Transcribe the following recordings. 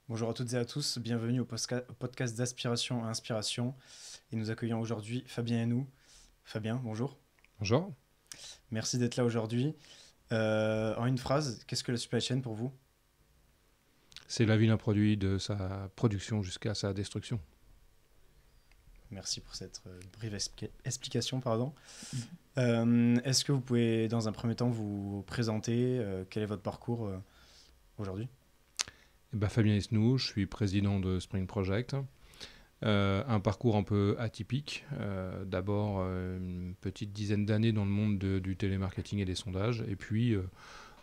Bonjour à toutes et à tous, bienvenue au podcast d'Aspiration à Inspiration. Et nous accueillons aujourd'hui Fabien Henou. Fabien, bonjour. Bonjour. Merci d'être là aujourd'hui. En une phrase, qu'est-ce que la supply chain pour vous ? C'est la vie d'un produit de sa production jusqu'à sa destruction. Merci pour cette brève explication. Est-ce que vous pouvez, dans un premier temps, vous présenter quel est votre parcours aujourd'hui ? Fabien Henou, je suis président de Spring Project. Un parcours un peu atypique. D'abord, une petite dizaine d'années dans le monde du télémarketing et des sondages. Et puis,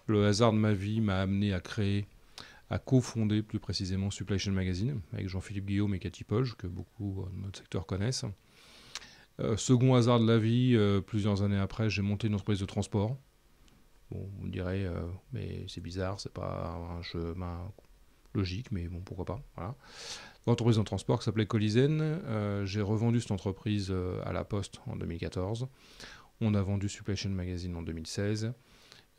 le hasard de ma vie m'a amené à cofonder plus précisément Supply Chain Magazine, avec Jean-Philippe Guillaume et Cathy Polge, que beaucoup de notre secteur connaissent. Second hasard de la vie, plusieurs années après, j'ai monté une entreprise de transport. Bon, vous me direz, mais c'est bizarre, c'est pas un chemin logique, mais bon, pourquoi pas. Voilà. Une entreprise de transport qui s'appelait Colizen. J'ai revendu cette entreprise à La Poste en 2014. On a vendu Supply Chain Magazine en 2016.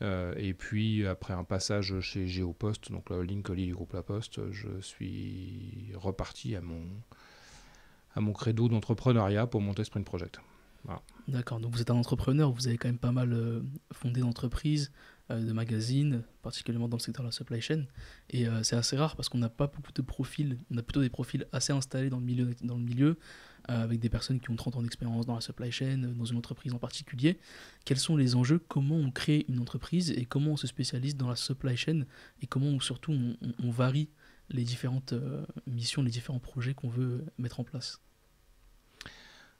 Et puis, après un passage chez Géopost, donc la holding colis du groupe La Poste, je suis reparti à mon credo d'entrepreneuriat pour monter Sprint Project. Voilà. D'accord, donc vous êtes un entrepreneur, vous avez quand même pas mal fondé d'entreprises, de magazines, particulièrement dans le secteur de la supply chain. Et c'est assez rare parce qu'on n'a pas beaucoup de profils, on a plutôt des profils assez installés dans le milieu avec des personnes qui ont 30 ans d'expérience dans la supply chain, dans une entreprise en particulier. Quels sont les enjeux ? Comment on crée une entreprise et comment on se spécialise dans la supply chain et comment surtout on varie les différentes missions, les différents projets qu'on veut mettre en place ?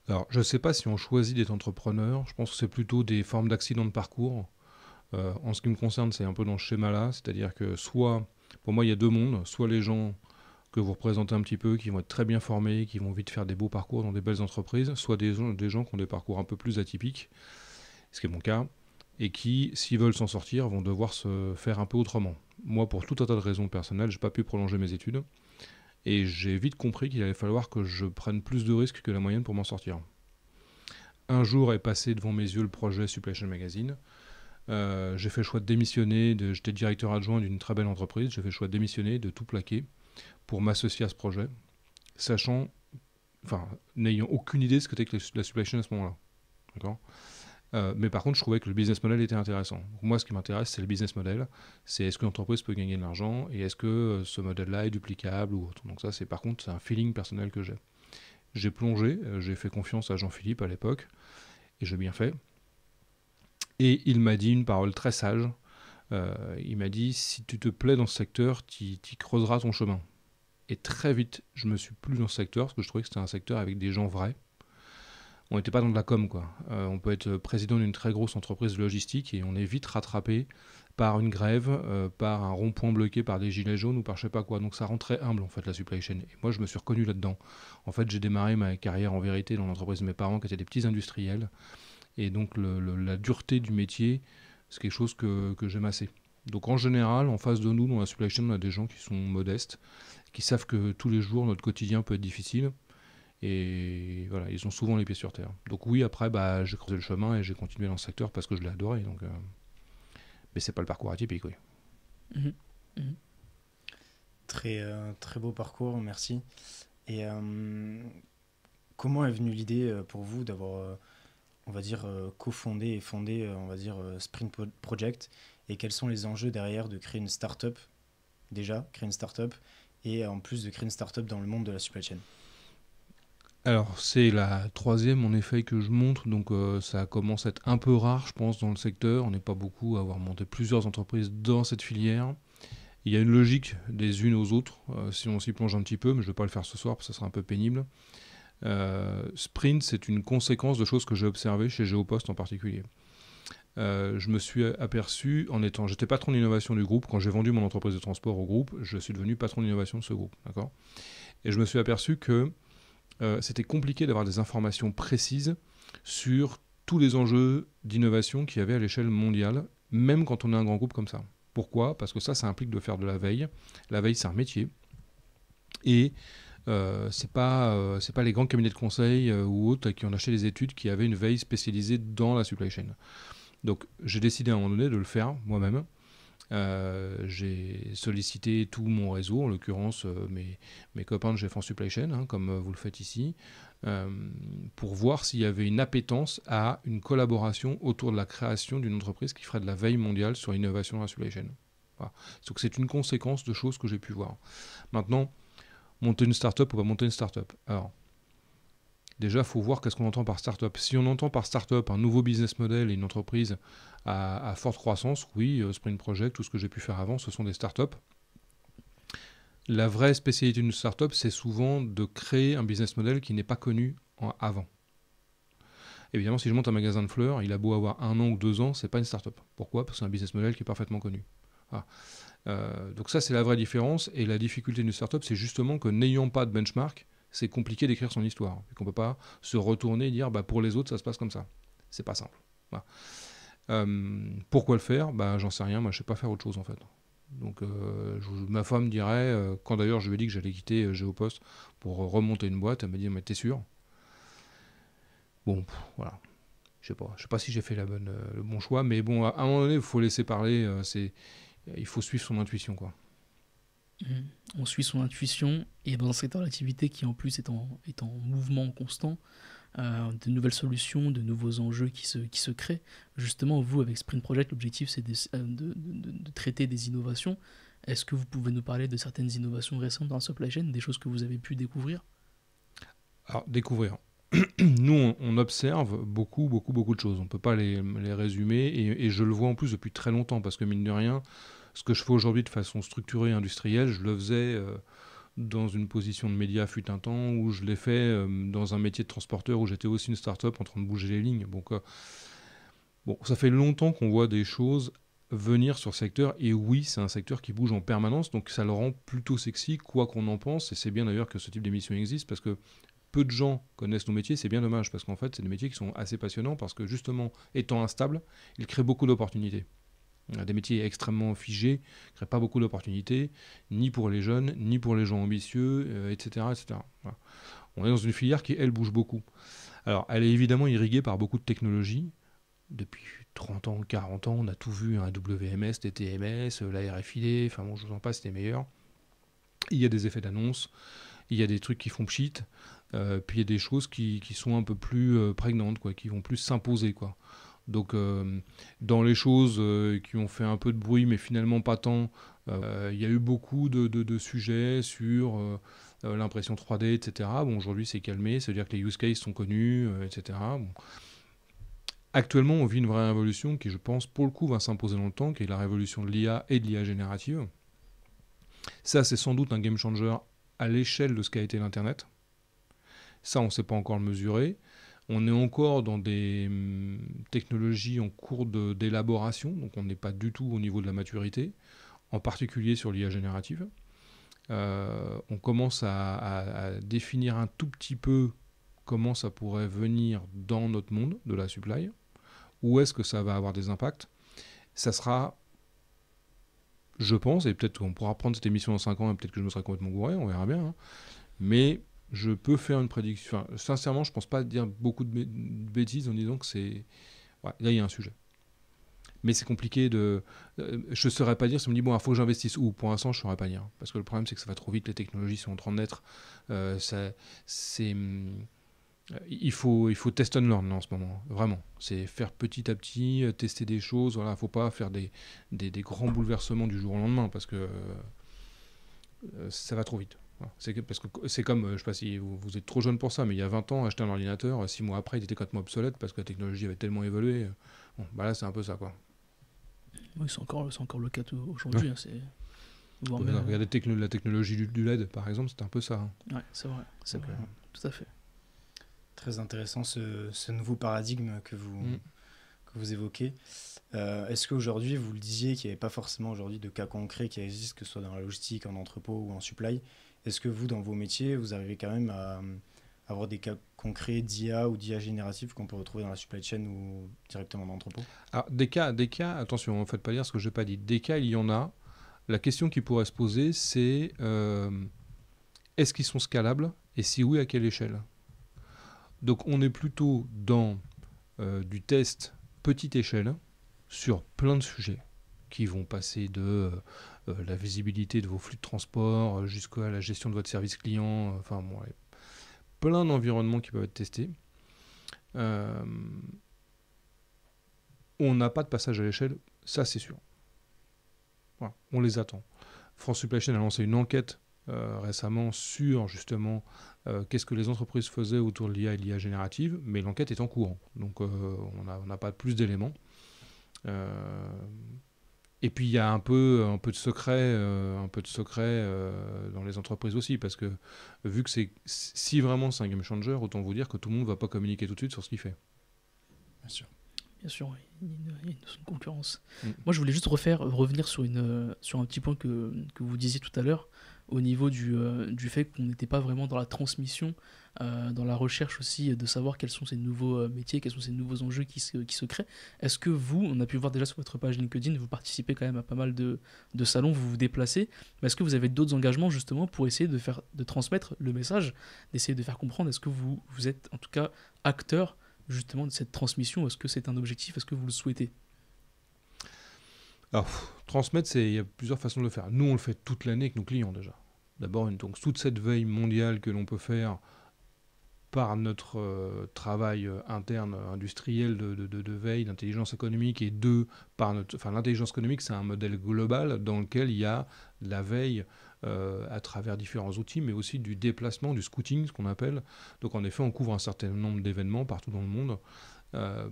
Alors, je ne sais pas si on choisit d'être entrepreneur. Je pense que c'est plutôt des formes d'accident de parcours. En ce qui me concerne, c'est un peu dans ce schéma-là. C'est-à-dire que soit, pour moi, il y a deux mondes. Soit les gens que vous représentez un petit peu, qui vont être très bien formés, qui vont vite faire des beaux parcours dans des belles entreprises. Soit des gens qui ont des parcours un peu plus atypiques, ce qui est mon cas, et qui, s'ils veulent s'en sortir, vont devoir se faire un peu autrement. Moi, pour tout un tas de raisons personnelles, je n'ai pas pu prolonger mes études. Et j'ai vite compris qu'il allait falloir que je prenne plus de risques que la moyenne pour m'en sortir. Un jour est passé devant mes yeux le projet Supply Chain Magazine. J'ai fait le choix de démissionner. J'étais directeur adjoint d'une très belle entreprise. J'ai fait le choix de démissionner, de tout plaquer pour m'associer à ce projet, n'ayant aucune idée de ce que c'était que la supply chain à ce moment-là. D'accord ? Mais par contre, je trouvais que le business model était intéressant. Donc moi, ce qui m'intéresse, c'est le business model. C'est est-ce qu'une entreprise peut gagner de l'argent et est-ce que ce modèle-là est duplicable ou autre. Donc ça, c'est un feeling personnel que j'ai. J'ai plongé, j'ai fait confiance à Jean-Philippe à l'époque et j'ai bien fait. Et il m'a dit une parole très sage. Il m'a dit, si tu te plais dans ce secteur, tu creuseras ton chemin. Et très vite, je me suis plu dans ce secteur parce que je trouvais que c'était un secteur avec des gens vrais. On n'était pas dans de la com, quoi. On peut être président d'une très grosse entreprise logistique et on est vite rattrapé par une grève, par un rond-point bloqué par des gilets jaunes ou par je sais pas quoi. Donc ça rend très humble, en fait, la supply chain. Et moi, je me suis reconnu là-dedans. En fait, j'ai démarré ma carrière en vérité dans l'entreprise de mes parents qui étaient des petits industriels. Et donc la dureté du métier, c'est quelque chose que j'aime assez. Donc en général, en face de nous, dans la supply chain, on a des gens qui sont modestes, qui savent que tous les jours, notre quotidien peut être difficile. Et voilà, ils ont souvent les pieds sur terre. Donc oui, après, j'ai creusé le chemin et j'ai continué dans ce secteur parce que je l'ai adoré. Donc, mais c'est pas le parcours atypique, oui. Mmh. Mmh. Très beau parcours, merci. Et comment est venue l'idée pour vous d'avoir, on va dire, cofondé et fondé, on va dire, Sprint Project, et quels sont les enjeux derrière de créer une start-up, et en plus de créer une start-up dans le monde de la supply chain ? Alors, c'est la troisième, en effet, que je montre, donc ça commence à être un peu rare, je pense, dans le secteur. On n'est pas beaucoup à avoir monté plusieurs entreprises dans cette filière. Il y a une logique des unes aux autres, si on s'y plonge un petit peu, mais je ne vais pas le faire ce soir, parce que ça sera un peu pénible. Sprint, c'est une conséquence de choses que j'ai observées chez Géopost en particulier. Je me suis aperçu, j'étais patron d'innovation du groupe, quand j'ai vendu mon entreprise de transport au groupe, je suis devenu patron d'innovation de ce groupe. D'accord ? Et je me suis aperçu que c'était compliqué d'avoir des informations précises sur tous les enjeux d'innovation qu'il y avait à l'échelle mondiale, même quand on est un grand groupe comme ça. Pourquoi ? Parce que ça implique de faire de la veille. La veille, c'est un métier. Et c'est pas les grands cabinets de conseil ou autres qui ont acheté des études qui avaient une veille spécialisée dans la supply chain. Donc j'ai décidé à un moment donné de le faire moi-même. J'ai sollicité tout mon réseau, en l'occurrence mes copains de GF en Supply Chain, hein, comme vous le faites ici, pour voir s'il y avait une appétence à une collaboration autour de la création d'une entreprise qui ferait de la veille mondiale sur l'innovation dans la supply chain. Voilà. Donc c'est une conséquence de choses que j'ai pu voir. Maintenant, monter une start-up ou pas monter une start-up. Alors, déjà, il faut voir qu'est-ce qu'on entend par start-up. Si on entend par start-up un nouveau business model et une entreprise à forte croissance, oui, Sprint Project, tout ce que j'ai pu faire avant, ce sont des start-up. La vraie spécialité d'une start-up, c'est souvent de créer un business model qui n'est pas connu avant. Évidemment, si je monte un magasin de fleurs, il a beau avoir 1 an ou 2 ans, c'est pas une start-up. Pourquoi ? Parce que c'est un business model qui est parfaitement connu. Voilà. Donc ça, c'est la vraie différence. Et la difficulté d'une start-up, c'est justement que n'ayant pas de benchmark, c'est compliqué d'écrire son histoire. Et qu'on ne peut pas se retourner et dire pour les autres, ça se passe comme ça. C'est pas simple. Voilà. Pourquoi le faire ? J'en sais rien. Moi, je sais pas faire autre chose en fait. Donc ma femme dirait, quand d'ailleurs je lui ai dit que j'allais quitter Géopost pour remonter une boîte, elle m'a dit mais t'es sûr ? Bon, voilà. Je sais pas si j'ai fait le bon choix, mais bon, à un moment donné, il faut laisser parler. Il faut suivre son intuition, quoi. On suit son intuition, et dans un secteur d'activité qui en plus est en mouvement constant, de nouvelles solutions, de nouveaux enjeux qui se créent. Justement, vous, avec Sprint Project, l'objectif c'est de traiter des innovations. Est-ce que vous pouvez nous parler de certaines innovations récentes dans la supply chain, des choses que vous avez pu découvrir ? Alors, découvrir. Nous, on observe beaucoup de choses. On ne peut pas les résumer, et je le vois en plus depuis très longtemps, parce que mine de rien, ce que je fais aujourd'hui de façon structurée et industrielle, je le faisais dans une position de média fut un temps, où je l'ai fait dans un métier de transporteur, où j'étais aussi une start-up en train de bouger les lignes. Donc, ça fait longtemps qu'on voit des choses venir sur ce secteur, et oui, c'est un secteur qui bouge en permanence, donc ça le rend plutôt sexy, quoi qu'on en pense, et c'est bien d'ailleurs que ce type d'émission existe, parce que peu de gens connaissent nos métiers, c'est bien dommage, parce qu'en fait, c'est des métiers qui sont assez passionnants, parce que justement, étant instables, ils créent beaucoup d'opportunités. Des métiers extrêmement figés ne créent pas beaucoup d'opportunités, ni pour les jeunes, ni pour les gens ambitieux, etc. etc. Voilà. On est dans une filière qui, elle, bouge beaucoup. Alors, elle est évidemment irriguée par beaucoup de technologies. Depuis 30 ans, 40 ans, on a tout vu, un WMS, des TMS, la RFID, enfin bon, je vous en passe, c'était meilleur. Il y a des effets d'annonce, il y a des trucs qui font pchit, puis il y a des choses qui sont un peu plus prégnantes, quoi, qui vont plus s'imposer, quoi. Donc, dans les choses qui ont fait un peu de bruit, mais finalement pas tant, il y a eu beaucoup de sujets sur l'impression 3D, etc. Bon, aujourd'hui, c'est calmé, c'est-à-dire que les use cases sont connus, etc. Bon. Actuellement, on vit une vraie révolution qui, je pense, pour le coup, va s'imposer dans le temps, qui est la révolution de l'IA et de l'IA générative. Ça, c'est sans doute un game changer à l'échelle de ce qu'a été l'Internet. Ça, on ne sait pas encore le mesurer. On est encore dans des technologies en cours d'élaboration, donc on n'est pas du tout au niveau de la maturité, en particulier sur l'IA générative. On commence à définir un tout petit peu comment ça pourrait venir dans notre monde de la supply, où est-ce que ça va avoir des impacts. Ça sera, je pense, et peut-être qu'on pourra prendre cette émission dans 5 ans, et peut-être que je me serai complètement gouré, on verra bien, hein, mais je peux faire une prédiction. Enfin, sincèrement, je ne pense pas dire beaucoup de bêtises en disant que c'est... Ouais, là, il y a un sujet. Mais c'est compliqué de... je ne saurais pas dire, si on me dit, bon, il faut que j'investisse où ? Pour l'instant, je ne saurais pas dire. Parce que le problème, c'est que ça va trop vite, les technologies sont en train de naître. Il faut test and learn en ce moment, vraiment. C'est faire petit à petit, tester des choses. Voilà, il ne faut pas faire des grands bouleversements du jour au lendemain, parce que ça va trop vite. Voilà. Parce que c'est comme, je ne sais pas si vous êtes trop jeune pour ça, mais il y a 20 ans, acheter un ordinateur, 6 mois après, il était complètement obsolète parce que la technologie avait tellement évolué. Bon, là, c'est un peu ça, quoi. Oui, c'est encore le cas aujourd'hui. Ouais. Hein, regardez la technologie du LED, par exemple, c'est un peu ça. Hein. Ouais, c'est vrai. C'est vrai. Tout à fait. Très intéressant ce nouveau paradigme que vous évoquez. Est-ce qu'aujourd'hui, vous le disiez, qu'il n'y avait pas forcément aujourd'hui de cas concrets qui existent, que ce soit dans la logistique, en entrepôt ou en supply. Est-ce que vous, dans vos métiers, vous arrivez quand même à avoir des cas concrets d'IA ou d'IA générative qu'on peut retrouver dans la supply chain ou directement dans l'entrepôt ? Alors, des cas, attention, ne faites pas dire ce que je n'ai pas dit. Des cas, il y en a. La question qui pourrait se poser, c'est est-ce qu'ils sont scalables ? Et si oui, à quelle échelle ? Donc, on est plutôt dans du test petite échelle, sur plein de sujets qui vont passer de la visibilité de vos flux de transport jusqu'à la gestion de votre service client, enfin bon, plein d'environnements qui peuvent être testés. On n'a pas de passage à l'échelle, ça c'est sûr. Voilà, on les attend. France Supply Chain a lancé une enquête récemment sur justement qu'est-ce que les entreprises faisaient autour de l'IA et de l'IA générative, mais l'enquête est en cours, donc on n'a pas plus d'éléments. Et puis il y a un peu de secret, dans les entreprises aussi, parce que vu que si vraiment c'est un game changer, autant vous dire que tout le monde ne va pas communiquer tout de suite sur ce qu'il fait. Bien sûr. Bien sûr, il y a une notion de concurrence. Moi, je voulais juste revenir sur un petit point que vous disiez tout à l'heure, au niveau du fait qu'on n'était pas vraiment dans la transmission, dans la recherche aussi de savoir quels sont ces nouveaux métiers, quels sont ces nouveaux enjeux qui se créent. Est-ce que vous, on a pu voir déjà sur votre page LinkedIn, vous participez quand même à pas mal de salons, vous vous déplacez, mais est-ce que vous avez d'autres engagements justement pour essayer de transmettre le message, d'essayer de faire comprendre? Est-ce que vous êtes en tout cas acteur justement de cette transmission? Est-ce que c'est un objectif? Est-ce que vous le souhaitez? Alors, transmettre, il y a plusieurs façons de le faire. Nous, on le fait toute l'année avec nos clients déjà. D'abord, donc, toute cette veille mondiale que l'on peut faire par notre travail interne industriel de veille, d'intelligence économique, et par l'intelligence économique, c'est un modèle global dans lequel il y a de la veille à travers différents outils, mais aussi du déplacement, du scouting, ce qu'on appelle. Donc en effet, on couvre un certain nombre d'événements partout dans le monde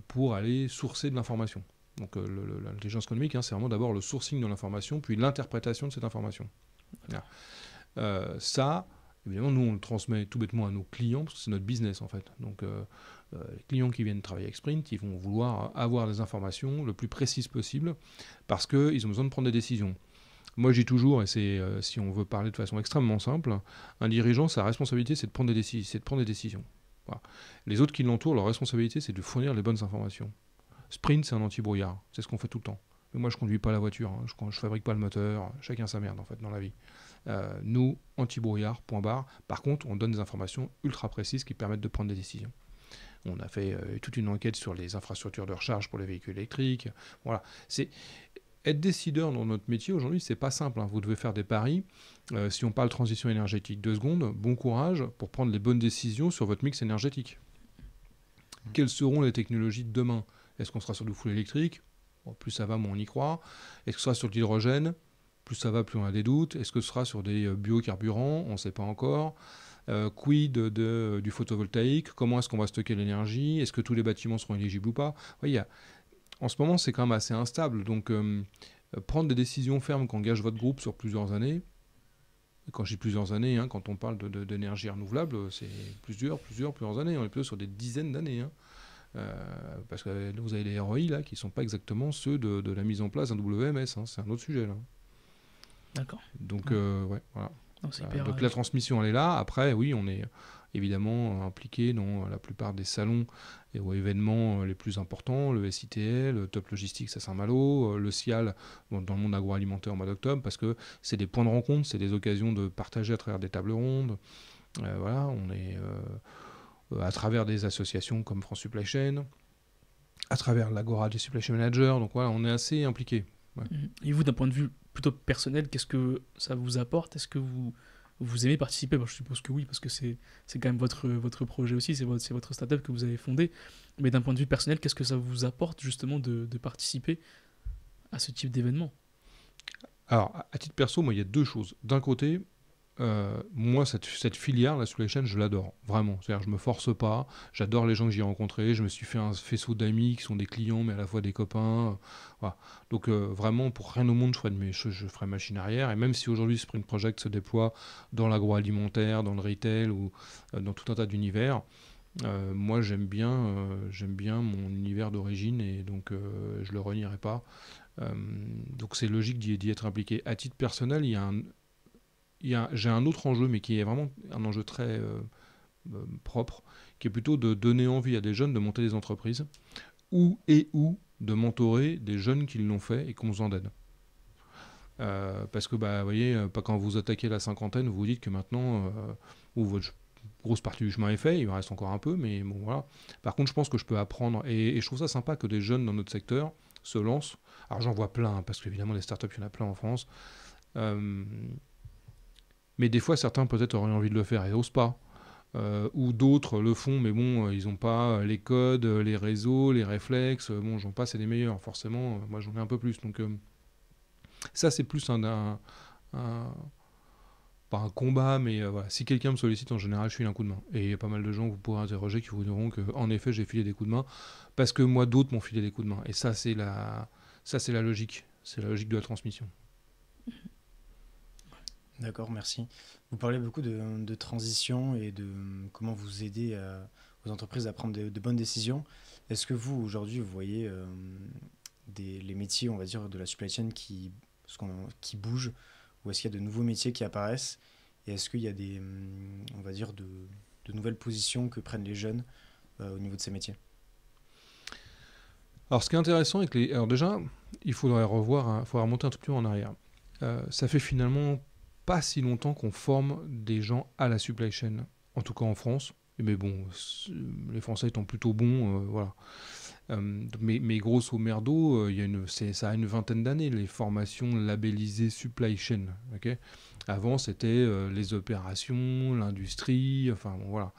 pour aller sourcer de l'information. Donc l'intelligence économique, c'est vraiment d'abord le sourcing de l'information, puis l'interprétation de cette information. Ça, évidemment, nous, on le transmet tout bêtement à nos clients, parce que c'est notre business, en fait. Donc, les clients qui viennent travailler avec Sprint, ils vont vouloir avoir des informations le plus précises possible, parce qu'ils ont besoin de prendre des décisions. Moi, je dis toujours, et c'est, si on veut parler de façon extrêmement simple, un dirigeant, sa responsabilité, c'est de prendre des décisions. Voilà. Les autres qui l'entourent, leur responsabilité, c'est de fournir les bonnes informations. Sprint, c'est un anti-brouillard. C'est ce qu'on fait tout le temps. Mais moi, je ne conduis pas la voiture, je ne fabrique pas le moteur. Chacun sa merde, en fait, dans la vie. Nous, anti-brouillard, point barre. Par contre, on donne des informations ultra précises qui permettent de prendre des décisions. On a fait toute une enquête sur les infrastructures de recharge pour les véhicules électriques. Voilà. Être décideur dans notre métier, aujourd'hui, c'est pas simple. Vous devez faire des paris. Si on parle transition énergétique, 2 secondes, bon courage pour prendre les bonnes décisions sur votre mix énergétique. Quelles seront les technologies de demain? Est-ce qu'on sera sur du full électrique? Plus ça va, moins on y croit. Est-ce que ce sera sur de l'hydrogène? Plus ça va, plus on a des doutes. Est-ce que ce sera sur des biocarburants? On ne sait pas encore. Quid du photovoltaïque? Comment est-ce qu'on va stocker l'énergie? Est-ce que tous les bâtiments seront éligibles ou pas? En ce moment, c'est quand même assez instable. Donc, prendre des décisions fermes qui engagent votre groupe sur plusieurs années, et quand je dis plusieurs années, quand on parle d'énergie renouvelable, c'est plusieurs années. On est plutôt sur des dizaines d'années. Parce que vous avez les ROI là, qui ne sont pas exactement ceux de la mise en place d'un WMS. C'est un autre sujet. Là. D'accord. Donc, voilà. Donc la transmission, elle est là. Après, oui, on est évidemment impliqué dans la plupart des salons et aux événements les plus importants, le SITL, le Top Logistics à Saint-Malo, le SIAL dans le monde agroalimentaire au mois d'octobre, parce que c'est des points de rencontre, c'est des occasions de partager à travers des tables rondes. Voilà, on est à travers des associations comme France Supply Chain, à travers l'Agora des Supply Chain Managers. Donc voilà, on est assez impliqué. Ouais. Et vous, d'un point de vue plutôt personnel, qu'est-ce que ça vous apporte? Est-ce que vous aimez participer? Je suppose que oui, parce que c'est quand même votre projet aussi, c'est votre startup que vous avez fondé. Mais d'un point de vue personnel, qu'est-ce que ça vous apporte justement de participer à ce type d'événement? Alors, à titre perso, moi, il y a 2 choses. D'un côté, moi, cette filière, la supply chain, je l'adore, vraiment. C'est-à-dire, je me force pas, j'adore les gens que j'ai rencontrés, je me suis fait un faisceau d'amis qui sont des clients, mais à la fois des copains. Voilà. Donc, vraiment, pour rien au monde, je ferai machine arrière. Et même si aujourd'hui, Sprint Project se déploie dans l'agroalimentaire, dans le retail ou dans tout un tas d'univers, moi, j'aime bien mon univers d'origine et donc je le renierai pas. Donc, c'est logique d'y être impliqué. À titre personnel, j'ai un autre enjeu, mais qui est vraiment un enjeu très propre, qui est plutôt de donner envie à des jeunes de monter des entreprises, ou de mentorer des jeunes qui l'ont fait et qui ont besoin d'aide. Parce que, vous voyez, pas quand vous attaquez la cinquantaine, vous vous dites que maintenant, votre grosse partie du chemin est fait, il me reste encore un peu, mais bon, voilà. Par contre, je pense que je peux apprendre, et je trouve ça sympa que des jeunes dans notre secteur se lancent. Alors j'en vois plein, hein, parce qu'évidemment des startups, il y en a plein en France. Mais des fois, certains peut-être auraient envie de le faire et n'osent pas. Ou d'autres le font, mais bon, ils n'ont pas les codes, les réseaux, les réflexes. Bon, j'en passe, c'est les meilleurs. Forcément, moi j'en ai un peu plus. Donc ça, c'est plus pas un combat, mais voilà. Si quelqu'un me sollicite, en général, je file un coup de main. Et il y a pas mal de gens que vous pourrez interroger qui vous diront qu'en effet, j'ai filé des coups de main parce que moi, d'autres m'ont filé des coups de main. Et ça, c'est la logique. C'est la logique de la transmission. D'accord, merci. Vous parlez beaucoup de transition et de comment vous aider aux entreprises à prendre de bonnes décisions. Est-ce que vous, aujourd'hui, vous voyez les métiers, on va dire, de la supply chain qui bougent, ou est-ce qu'il y a de nouveaux métiers qui apparaissent? Et est-ce qu'il y a on va dire, de nouvelles positions que prennent les jeunes au niveau de ces métiers? Alors, ce qui est intéressant avec les... Alors déjà, il faudrait remonter un tout petit peu en arrière. Ça fait finalement pas si longtemps qu'on forme des gens à la supply chain, en tout cas en France. Mais bon, les Français étant plutôt bons, voilà. Mais grosso merdo, ça a une vingtaine d'années, les formations labellisées supply chain. Okay, avant, c'était les opérations, l'industrie, enfin bon, voilà.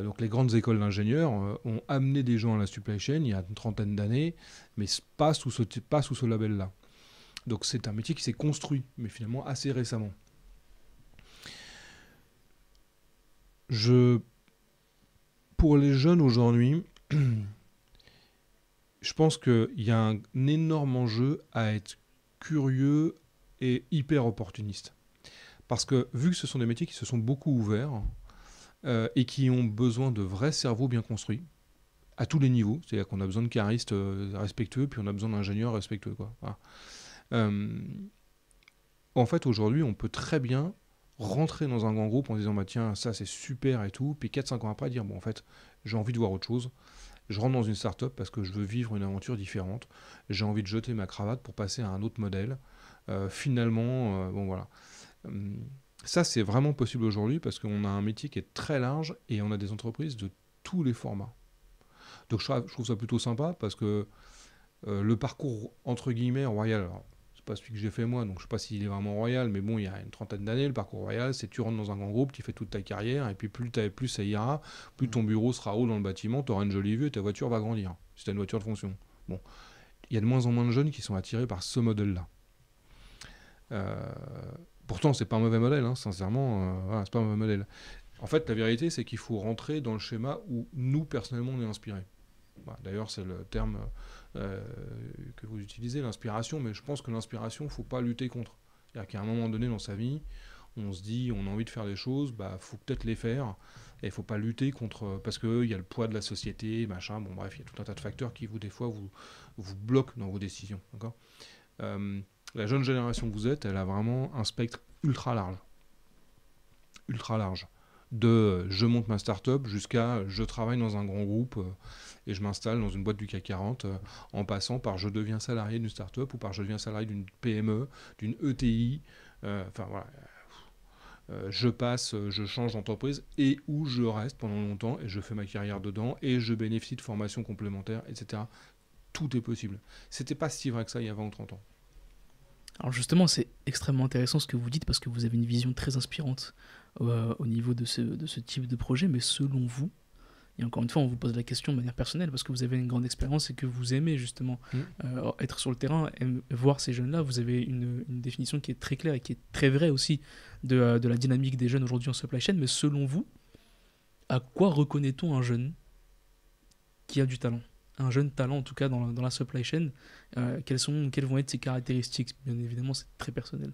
Donc les grandes écoles d'ingénieurs ont amené des gens à la supply chain il y a une trentaine d'années, mais pas sous ce label-là. Donc c'est un métier qui s'est construit, mais finalement assez récemment. Pour les jeunes aujourd'hui, je pense qu'il y a un énorme enjeu à être curieux et hyper opportuniste. Parce que vu que ce sont des métiers qui se sont beaucoup ouverts et qui ont besoin de vrais cerveaux bien construits, à tous les niveaux, c'est-à-dire qu'on a besoin de caristes respectueux, puis on a besoin d'ingénieurs respectueux, quoi. Voilà. En fait, aujourd'hui, on peut très bien rentrer dans un grand groupe en disant bah tiens, ça c'est super et tout, puis 4-5 ans après dire bon en fait, j'ai envie de voir autre chose. Je rentre dans une start-up parce que je veux vivre une aventure différente. J'ai envie de jeter ma cravate pour passer à un autre modèle. Finalement, bon voilà. Ça, c'est vraiment possible aujourd'hui parce qu'on a un métier qui est très large et on a des entreprises de tous les formats. Donc je trouve ça plutôt sympa parce que le parcours entre guillemets royal, alors, c'est pas celui que j'ai fait moi, donc je sais pas s'il est vraiment royal, mais bon, il y a une trentaine d'années, le parcours royal, c'est tu rentres dans un grand groupe, tu fais toute ta carrière, et puis plus ça ira, plus ton bureau sera haut dans le bâtiment, tu auras une jolie vue et ta voiture va grandir, si tu as une voiture de fonction. Bon, il y a de moins en moins de jeunes qui sont attirés par ce modèle-là. Pourtant, c'est pas un mauvais modèle, hein, sincèrement, voilà, c'est pas un mauvais modèle. En fait, la vérité, c'est qu'il faut rentrer dans le schéma où nous, personnellement, on est inspirés. Bah, d'ailleurs, c'est le terme que vous utilisez, l'inspiration, mais je pense que l'inspiration, il ne faut pas lutter contre. C'est-à-dire qu'à un moment donné dans sa vie, on se dit, on a envie de faire des choses, bah faut peut-être les faire, et il ne faut pas lutter contre, parce qu'il y a le poids de la société, machin, bon bref, il y a tout un tas de facteurs qui, des fois, vous bloquent dans vos décisions. D'accord ? La jeune génération que vous êtes, elle a vraiment un spectre ultra large. Ultra large. De je monte ma start-up jusqu'à je travaille dans un grand groupe et je m'installe dans une boîte du CAC 40 en passant par je deviens salarié d'une start-up ou par je deviens salarié d'une PME, d'une ETI. Enfin voilà. Je change d'entreprise et où je reste pendant longtemps et je fais ma carrière dedans et je bénéficie de formations complémentaires, etc. Tout est possible. C'était pas si vrai que ça il y a 20 ou 30 ans. Alors justement, c'est extrêmement intéressant ce que vous dites parce que vous avez une vision très inspirante au niveau de ce type de projet, mais selon vous, et encore une fois, on vous pose la question de manière personnelle parce que vous avez une grande expérience et que vous aimez justement être sur le terrain et voir ces jeunes-là, vous avez une définition qui est très claire et qui est très vraie aussi de la dynamique des jeunes aujourd'hui en supply chain, mais selon vous, à quoi reconnaît-on un jeune qui a du talent ? Un jeune talent en tout cas dans la supply chain, quelles vont être ses caractéristiques? Bien évidemment, c'est très personnel.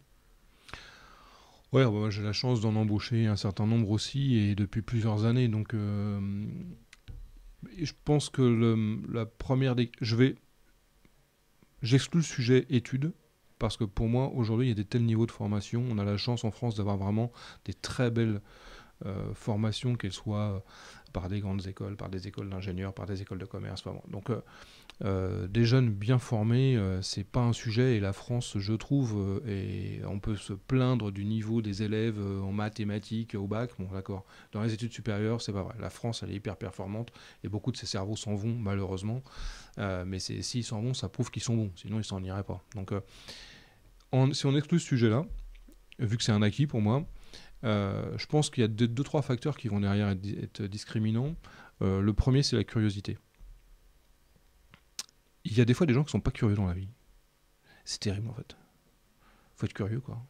Ouais, bah, j'ai la chance d'en embaucher un certain nombre aussi et depuis plusieurs années, donc je pense que la première j'exclus le sujet études parce que pour moi aujourd'hui il y a des tels niveaux de formation, on a la chance en France d'avoir vraiment des très belles formation, qu'elle soit par des grandes écoles, par des écoles d'ingénieurs, par des écoles de commerce. Enfin, bon. Donc des jeunes bien formés, c'est pas un sujet, et la France, je trouve, et on peut se plaindre du niveau des élèves en mathématiques au bac, bon d'accord, dans les études supérieures, c'est pas vrai. La France, elle est hyper performante, et beaucoup de ces cerveaux s'en vont, malheureusement, mais s'ils s'en vont, ça prouve qu'ils sont bons, sinon ils s'en iraient pas. Donc si on exclut ce sujet-là, vu que c'est un acquis pour moi, je pense qu'il y a deux, trois facteurs qui vont derrière être discriminants. Le premier, c'est la curiosité. Il y a des fois des gens qui sont pas curieux dans la vie. C'est terrible en fait. Faut être curieux quoi.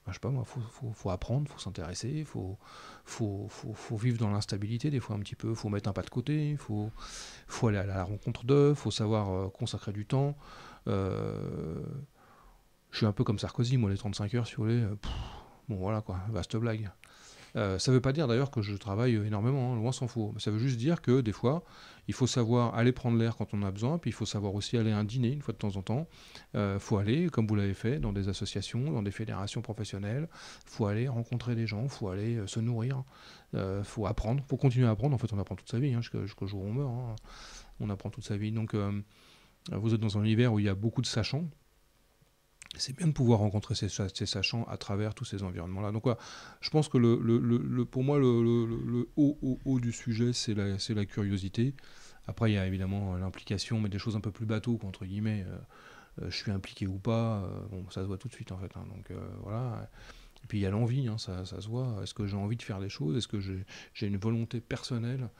Enfin, je sais pas moi, faut apprendre, faut s'intéresser, faut vivre dans l'instabilité des fois un petit peu, faut mettre un pas de côté, faut aller à la rencontre d'eux, faut savoir consacrer du temps. Je suis un peu comme Sarkozy, moi les 35 heures si vous voulez, bon voilà quoi, vaste blague. Ça ne veut pas dire d'ailleurs que je travaille énormément, hein, loin s'en faut. Ça veut juste dire que des fois, il faut savoir aller prendre l'air quand on a besoin, puis il faut savoir aussi aller à un dîner une fois de temps en temps. Il faut aller, comme vous l'avez fait, dans des associations, dans des fédérations professionnelles. Il faut aller rencontrer des gens, il faut aller se nourrir. Il faut apprendre, il faut continuer à apprendre. En fait, on apprend toute sa vie, hein, jusqu'au jour où on meurt. Hein. On apprend toute sa vie. Donc, vous êtes dans un univers où il y a beaucoup de sachants. C'est bien de pouvoir rencontrer ces sachants à travers tous ces environnements-là. Donc voilà, je pense que pour moi, le haut du sujet, c'est la curiosité. Après, il y a évidemment l'implication, mais des choses un peu plus bateau, entre guillemets. Je suis impliqué ou pas, bon, ça se voit tout de suite en fait. Hein, donc voilà. Et puis il y a l'envie, hein, ça se voit. Est-ce que j'ai envie de faire des choses? Est-ce que j'ai une volonté personnelle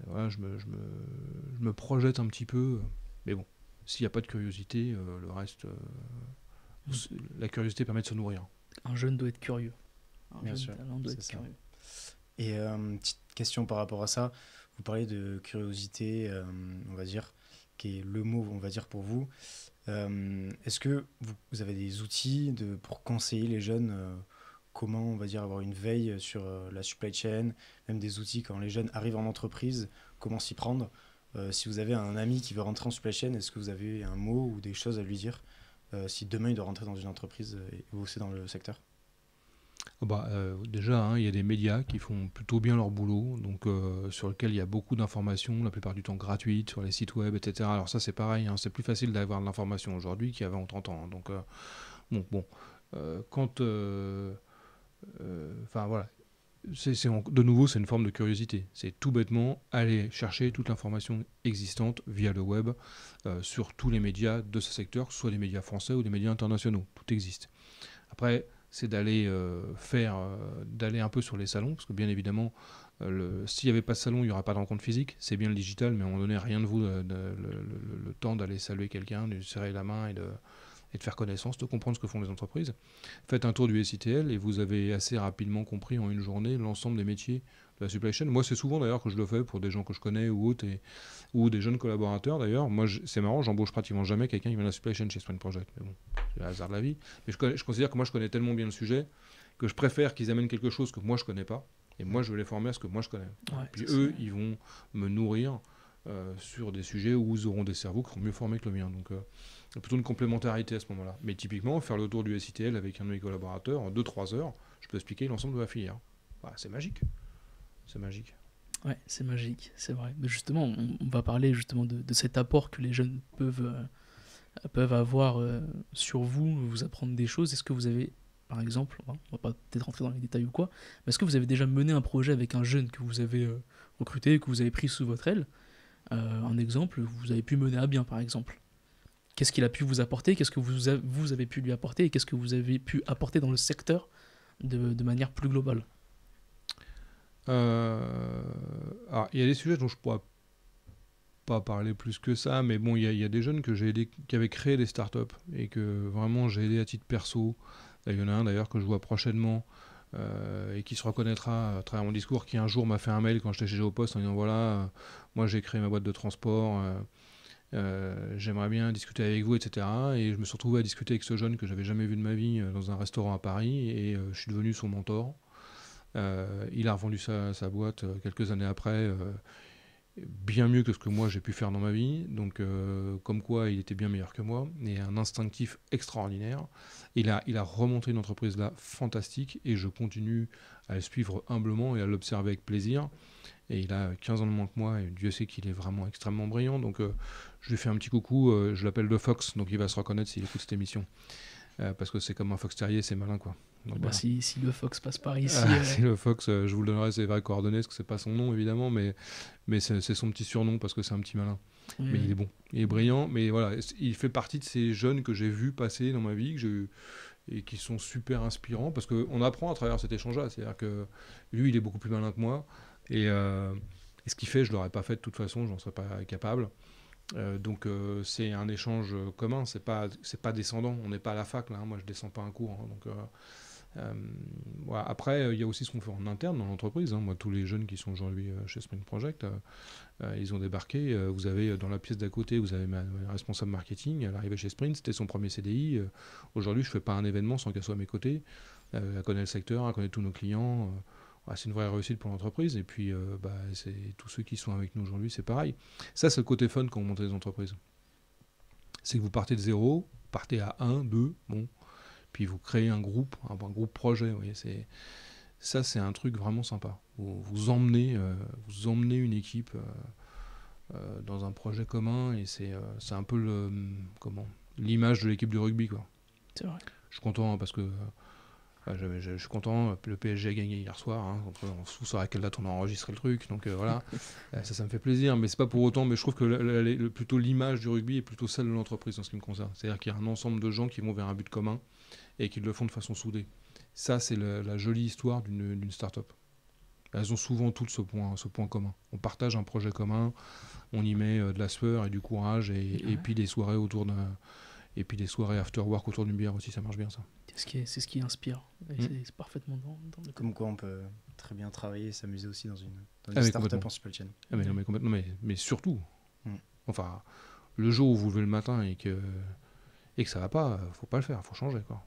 voilà, je me projette un petit peu. Mais bon. S'il n'y a pas de curiosité, le reste, la curiosité permet de se nourrir. Un jeune doit être curieux. Bien sûr, talent doit être c'est ça. curieux. Et petite question par rapport à ça, vous parlez de curiosité, on va dire, qui est le mot, on va dire, pour vous. Est-ce que vous avez des outils pour conseiller les jeunes comment, on va dire, avoir une veille sur la supply chain, même des outils quand les jeunes arrivent en entreprise, comment s'y prendre? Si vous avez un ami qui veut rentrer en supply chain, est-ce que vous avez un mot ou des choses à lui dire si demain il doit rentrer dans une entreprise et bosser dans le secteur? Déjà, hein, il y a des médias qui font plutôt bien leur boulot, donc sur lesquels il y a beaucoup d'informations, la plupart du temps gratuites, sur les sites web, etc. Alors ça c'est pareil, hein, c'est plus facile d'avoir de l'information aujourd'hui qu'il y avait 30 ans. Hein, donc quand... Enfin voilà, de nouveau, c'est une forme de curiosité. C'est tout bêtement aller chercher toute l'information existante via le web sur tous les médias de ce secteur, que ce soit des médias français ou des médias internationaux. Tout existe. Après, c'est d'aller d'aller un peu sur les salons, parce que bien évidemment, s'il n'y avait pas de salon, il n'y aura pas de rencontre physique. C'est bien le digital, mais à un moment donné, rien ne vaut le temps d'aller saluer quelqu'un, de lui serrer la main et de faire connaissance, de comprendre ce que font les entreprises. Faites un tour du SITL et vous avez assez rapidement compris en une journée l'ensemble des métiers de la supply chain. Moi, c'est souvent d'ailleurs que je le fais pour des gens que je connais ou autres, ou des jeunes collaborateurs d'ailleurs. Moi, c'est marrant, j'embauche pratiquement jamais quelqu'un qui vient de la supply chain chez Sprint Project. Mais bon, c'est le hasard de la vie. Mais je considère que moi, je connais tellement bien le sujet que je préfère qu'ils amènent quelque chose que moi, je connais pas. Et moi, je veux les former à ce que moi, je connais. Ouais, puis eux, ils vont me nourrir sur des sujets où ils auront des cerveaux qui seront mieux formés que le mien. Donc, plutôt une complémentarité à ce moment-là. Mais typiquement, faire le tour du SITL avec un de mes collaborateurs en 2-3 heures, je peux expliquer l'ensemble de la filière. C'est magique. C'est magique. Ouais, c'est magique, c'est vrai. Mais justement, on va parler justement de cet apport que les jeunes peuvent avoir sur vous, vous apprendre des choses. Est-ce que vous avez, par exemple, on va pas peut-être rentrer dans les détails ou quoi, mais est-ce que vous avez déjà mené un projet avec un jeune que vous avez recruté, que vous avez pris sous votre aile, un exemple, vous avez pu mener à bien, par exemple? Qu'est-ce qu'il a pu vous apporter? Qu'est-ce que vous avez pu lui apporter? Et qu'est-ce que vous avez pu apporter dans le secteur de manière plus globale? Alors, il y a des sujets dont je ne pourrais pas parler plus que ça, mais bon, il y a des jeunes que j'ai aidés, qui avaient créé des startups et que vraiment j'ai aidé à titre perso. Il y en a un d'ailleurs que je vois prochainement et qui se reconnaîtra à travers mon discours, qui un jour m'a fait un mail quand j'étais chez Géopost en disant voilà, moi j'ai créé ma boîte de transport. J'aimerais bien discuter avec vous, etc. Et je me suis retrouvé à discuter avec ce jeune que j'avais jamais vu de ma vie dans un restaurant à Paris et je suis devenu son mentor. Il a revendu sa boîte quelques années après. bien mieux que ce que moi j'ai pu faire dans ma vie, donc comme quoi il était bien meilleur que moi, et un instinctif extraordinaire. Il a remonté une entreprise là fantastique, et je continue à le suivre humblement et à l'observer avec plaisir. Et il a 15 ans de moins que moi, et Dieu sait qu'il est vraiment extrêmement brillant, donc je lui fais un petit coucou, je l'appelle le Fox, donc il va se reconnaître s'il écoute cette émission. Parce que c'est comme un fox terrier, c'est malin quoi. Donc, Bah, voilà. si le Fox passe par ici, Si le Fox, je vous le donnerai ses vraies coordonnées, parce que c'est pas son nom évidemment, mais c'est son petit surnom parce que c'est un petit malin. Mais il est bon, il est brillant, mais voilà, il fait partie de ces jeunes que j'ai vus passer dans ma vie, et qui sont super inspirants, parce qu'on apprend à travers cet échange-là, c'est-à-dire que lui, il est beaucoup plus malin que moi, et ce qu'il fait, je l'aurais pas fait de toute façon, j'en serais pas capable. Donc c'est un échange commun, c'est pas descendant, on n'est pas à la fac là, hein, moi je descends pas un cours, hein, donc voilà. Après il y a aussi ce qu'on fait en interne dans l'entreprise, hein. Moi tous les jeunes qui sont aujourd'hui chez Sprint Project, ils ont débarqué, vous avez dans la pièce d'à côté, vous avez ma responsable marketing, elle arrivait chez Sprint, c'était son premier CDI, aujourd'hui je fais pas un événement sans qu'elle soit à mes côtés, elle connaît le secteur, elle connaît tous nos clients, c'est une vraie réussite pour l'entreprise, et puis c'est tous ceux qui sont avec nous aujourd'hui, c'est pareil. Ça, c'est le côté fun quand vous montez des entreprises. C'est que vous partez de zéro, partez à 1, 2, bon, puis vous créez un groupe projet, vous voyez, ça, c'est un truc vraiment sympa. Vous emmenez une équipe dans un projet commun, et c'est un peu l'image de l'équipe de rugby, quoi. C'est vrai. Je suis content, hein, parce que je suis content, le PSG a gagné hier soir, hein, on se fout sur à quelle date on a enregistré le truc, donc voilà, ça me fait plaisir, mais c'est pas pour autant, mais je trouve que plutôt l'image du rugby est plutôt celle de l'entreprise en ce qui me concerne, c'est-à-dire qu'il y a un ensemble de gens qui vont vers un but commun et qui le font de façon soudée. Ça, c'est la jolie histoire d'une start-up. Elles ont souvent toutes ce point commun. On partage un projet commun, on y met de la sueur et du courage, et puis des soirées et puis des soirées after work autour d'une bière aussi, ça marche bien ça. C'est ce qui inspire. Et c'est parfaitement dans le... Comme quoi on peut très bien travailler et s'amuser aussi dans une mais start-up en supply chain. Mais non, mais complètement, mais surtout, enfin, le jour où vous levez le matin et que ça va pas, faut pas le faire, faut changer, quoi.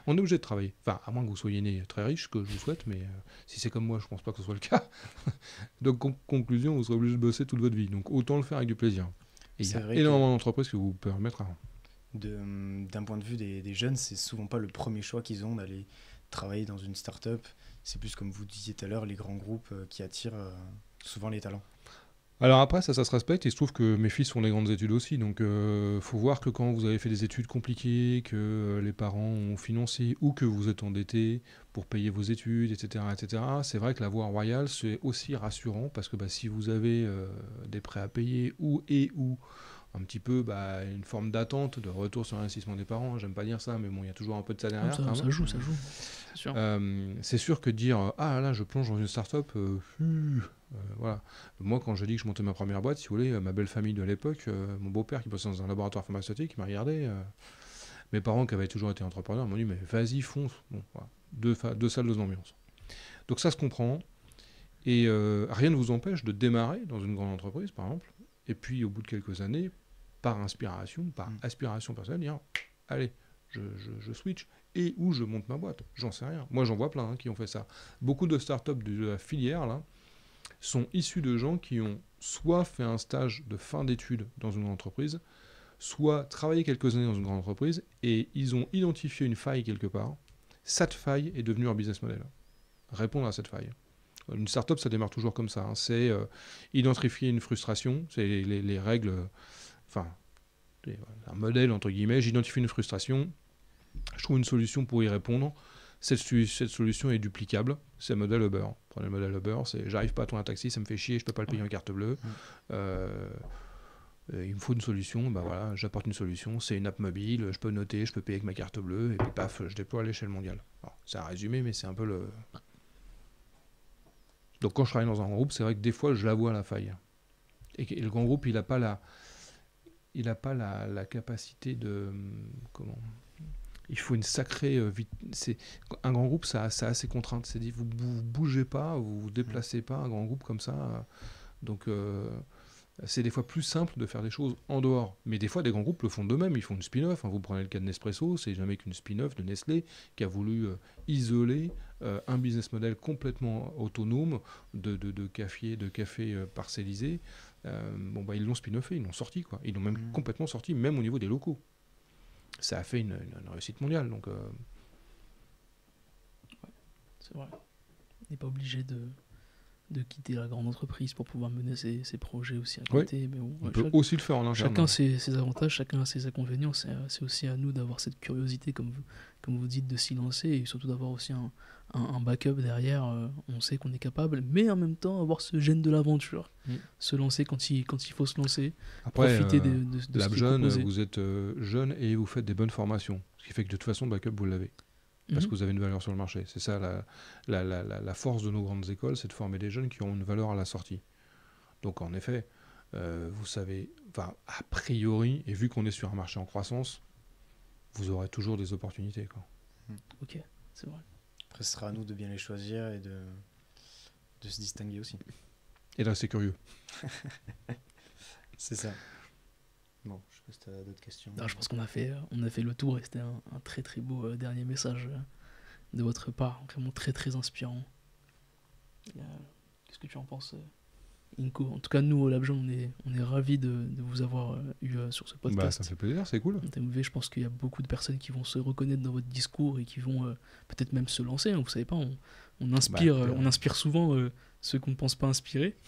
On est obligé de travailler. Enfin, à moins que vous soyez né très riche, que je vous souhaite, mais si c'est comme moi, je pense pas que ce soit le cas. Donc, conclusion, vous serez obligé de bosser toute votre vie. Donc, autant le faire avec du plaisir. Et il y a énormément d'entreprises que vous permettent à... D'un point de vue des jeunes, c'est souvent pas le premier choix qu'ils ont d'aller travailler dans une start-up. C'est plus, comme vous disiez tout à l'heure, les grands groupes qui attirent souvent les talents. Alors après, ça se respecte. Il se trouve que mes fils font des grandes études aussi. Donc, faut voir que quand vous avez fait des études compliquées, que les parents ont financé, ou que vous êtes endetté pour payer vos études, etc., c'est vrai que la voie royale, c'est aussi rassurant, parce que si vous avez des prêts à payer, ou un petit peu une forme d'attente de retour sur l'investissement des parents, j'aime pas dire ça, mais bon, il y a toujours un peu de ça derrière. Ça joue, c'est sûr. C'est sûr que dire là je plonge dans une start-up, voilà. Moi, quand j'ai dit que je montais ma première boîte, si vous voulez, ma belle famille de l'époque, mon beau-père qui bossait dans un laboratoire pharmaceutique, il m'a regardé, mes parents qui avaient toujours été entrepreneurs m'ont dit mais vas-y, fonce. Bon, voilà. Deux salles, deux ambiances. Donc ça se comprend, et rien ne vous empêche de démarrer dans une grande entreprise par exemple, et puis au bout de quelques années, par inspiration, par aspiration personnelle, dire allez, je switch, et où je monte ma boîte, j'en sais rien. Moi j'en vois plein qui ont fait ça. Beaucoup de startups de la filière là sont issus de gens qui ont soit fait un stage de fin d'études dans une grande entreprise, soit travaillé quelques années dans une grande entreprise, et ils ont identifié une faille quelque part. Cette faille est devenue leur business model. Répondre à cette faille. Une startup, ça démarre toujours comme ça. C'est identifier une frustration, c'est les règles, un modèle entre guillemets. J'identifie une frustration, je trouve une solution pour y répondre. Cette solution est duplicable, c'est le modèle Uber. Prenez le modèle Uber, c'est j'arrive pas à trouver un taxi, ça me fait chier, je peux pas le payer en carte bleue. Il me faut une solution, voilà, j'apporte une solution, c'est une app mobile, je peux noter, je peux payer avec ma carte bleue, et puis paf, je déploie à l'échelle mondiale. Alors, c'est un résumé, mais c'est un peu le... Donc quand je travaille dans un grand groupe, c'est vrai que des fois je la vois la faille. Et le grand groupe, il n'a pas la capacité de... Il faut une sacrée... un grand groupe, ça a ses contraintes. C'est dit, vous bougez pas, vous vous déplacez pas, un grand groupe comme ça. Donc c'est des fois plus simple de faire des choses en dehors. Mais des fois, des grands groupes le font d'eux-mêmes. Ils font une spin-off. Hein. Vous prenez le cas de Nespresso, c'est jamais qu'une spin-off de Nestlé qui a voulu isoler un business model complètement autonome de café parcellisé. Ils l'ont spin-offé, ils l'ont sorti, quoi. Ils l'ont même complètement sorti, même au niveau des locaux. Ça a fait une réussite mondiale. Donc, c'est vrai. On n'est pas obligé de quitter la grande entreprise pour pouvoir mener ses projets aussi à côté. Mais bon, on peut aussi le faire en interne. Chacun ses avantages, chacun a ses inconvénients. C'est aussi à nous d'avoir cette curiosité, comme vous dites, de s'y lancer et surtout d'avoir aussi un backup derrière. On sait qu'on est capable, mais en même temps avoir ce gène de l'aventure. Se lancer quand il faut se lancer. Après, profiter de ce qui est proposé. Vous êtes jeune et vous faites des bonnes formations. Ce qui fait que de toute façon, le backup, vous l'avez. Parce que vous avez une valeur sur le marché. C'est ça la force de nos grandes écoles, c'est de former des jeunes qui ont une valeur à la sortie. Donc en effet, vous savez, a priori, et vu qu'on est sur un marché en croissance, vous aurez toujours des opportunités, quoi. Ok, c'est vrai. Après, ce sera à nous de bien les choisir et de se distinguer aussi. Et là, c'est curieux. C'est ça. Bon, je sais pas si tu as d'autres questions. Non, je pense qu'on a fait le tour et c'était un très très beau dernier message de votre part, vraiment très très inspirant. Qu'est-ce que tu en penses, Inco? En tout cas, nous au LabJeune, on est ravis de vous avoir eu sur ce podcast. Ça fait plaisir, c'est cool. Je pense qu'il y a beaucoup de personnes qui vont se reconnaître dans votre discours et qui vont peut-être même se lancer. Hein, vous savez pas, on inspire souvent ceux qu'on ne pense pas inspirer.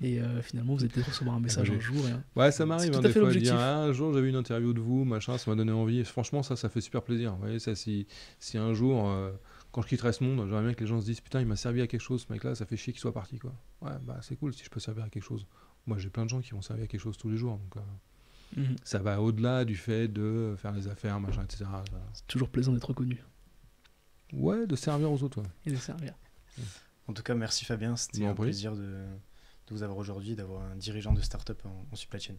Et finalement, vous allez peut-être recevoir un message un jour. Ça m'arrive des fois de dire un jour j'ai vu une interview de vous, machin, ça m'a donné envie. Et franchement, ça fait super plaisir. Vous voyez, ça, si un jour, quand je quitterai ce monde, j'aimerais bien que les gens se disent putain, il m'a servi à quelque chose, ce mec-là, ça fait chier qu'il soit parti, quoi. Ouais, c'est cool si je peux servir à quelque chose. Moi, j'ai plein de gens qui vont servir à quelque chose tous les jours. Donc, ça va au-delà du fait de faire des affaires, machin, etc. C'est toujours plaisant d'être reconnu. Ouais, de servir aux autres. Ouais. Et de servir. En tout cas, merci Fabien. C'était un plaisir de vous avoir aujourd'hui, d'avoir un dirigeant de start-up en supply chain.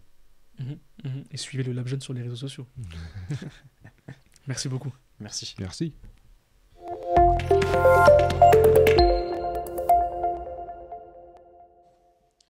Et suivez le LabJeune sur les réseaux sociaux. Merci beaucoup. Merci. Merci.